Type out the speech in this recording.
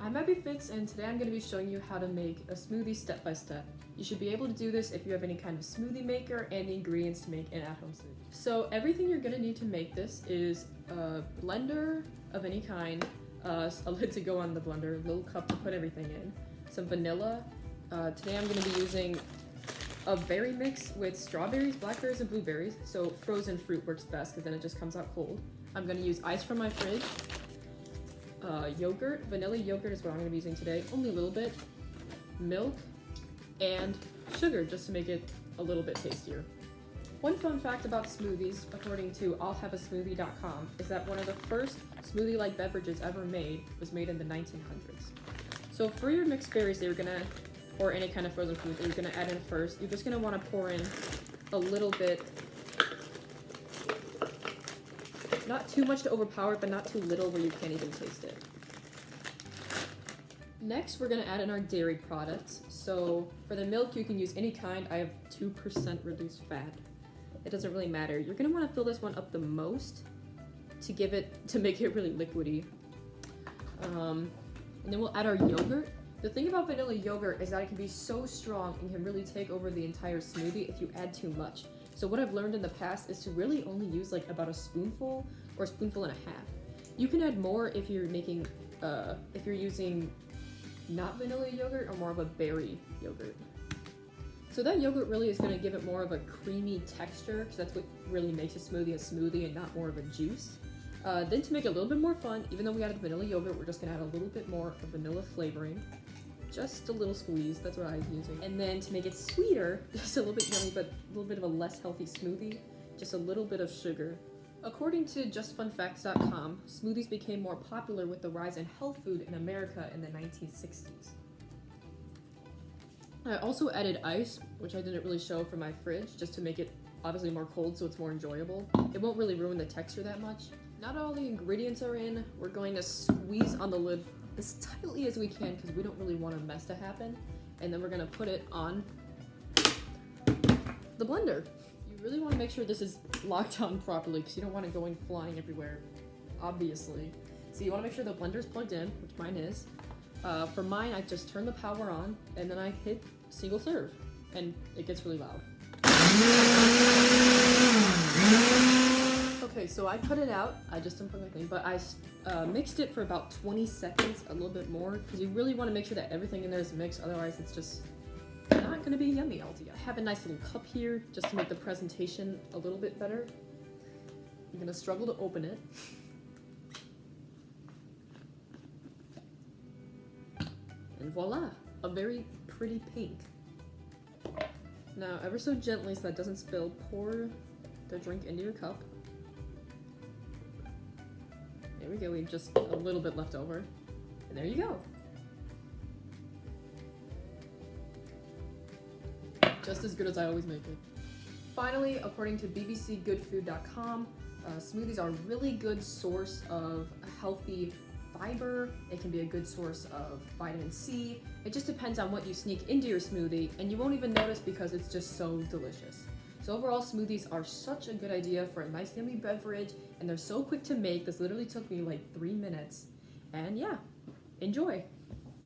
I'm Abby Fitz, and today I'm going to be showing you how to make a smoothie step by step. You should be able to do this if you have any kind of smoothie maker and the ingredients to make an at-home smoothie. So everything you're going to need to make this is a blender of any kind, a lid to go on the blender, a little cup to put everything in, some vanilla. Today I'm going to be using a berry mix with strawberries, blackberries, and blueberries, so frozen fruit works best because then it just comes out cold. I'm going to use ice from my fridge. Yogurt, vanilla yogurt is what I'm going to be using today, only a little bit, milk, and sugar just to make it a little bit tastier. One fun fact about smoothies, according to I'llHaveASmoothie.com, is that one of the first smoothie-like beverages ever made was made in the 1900s. So for your mixed berries that you're going to, or any kind of frozen food that you're going to add in first, you're just going to want to pour in a little bit. Not too much to overpower it, but not too little where you can't even taste it. Next, we're gonna add in our dairy products. So for the milk, you can use any kind. I have 2% reduced fat. It doesn't really matter. You're gonna wanna fill this one up the most to make it really liquidy. And then we'll add our yogurt. The thing about vanilla yogurt is that it can be so strong and can really take over the entire smoothie if you add too much. So what I've learned in the past is to really only use like about a spoonful or a spoonful and a half. You can add more if you're making, if you're using not vanilla yogurt or more of a berry yogurt. So that yogurt really is gonna give it more of a creamy texture because that's what really makes a smoothie and not more of a juice. Then to make it a little bit more fun, even though we added vanilla yogurt, we're just gonna add a little bit more of vanilla flavoring. Just a little squeeze, that's what I was using. And then to make it sweeter, just a little bit yummy, but a little bit of a less healthy smoothie, just a little bit of sugar. According to justfunfacts.com, smoothies became more popular with the rise in health food in America in the 1960s. I also added ice, which I didn't really show for my fridge, just to make it obviously more cold so it's more enjoyable. It won't really ruin the texture that much. Not all the ingredients are in. We're going to squeeze on the lid as tightly as we can because we don't really want a mess to happen. And then we're gonna put it on the blender. You really wanna make sure this is locked on properly because you don't want it going flying everywhere, obviously. So you wanna make sure the blender is plugged in, which mine is. For mine, I just turn the power on and then I hit single serve and it gets really loud. Okay, so I cut it out. I just unplugged my thing, but I mixed it for about 20 seconds, a little bit more, because you really want to make sure that everything in there is mixed, otherwise it's just not going to be yummy altogether. I have a nice little cup here, just to make the presentation a little bit better. You're going to struggle to open it. And voila, a very pretty pink. Now, ever so gently so that doesn't spill, pour the drink into your cup. There we go, we have just a little bit left over. And there you go. Just as good as I always make it. Finally, according to bbcgoodfood.com, smoothies are a really good source of healthy fiber. It can be a good source of vitamin C. It just depends on what you sneak into your smoothie, and you won't even notice because it's just so delicious. So overall, smoothies are such a good idea for a nice yummy beverage, and they're so quick to make. This literally took me like 3 minutes. And yeah, enjoy.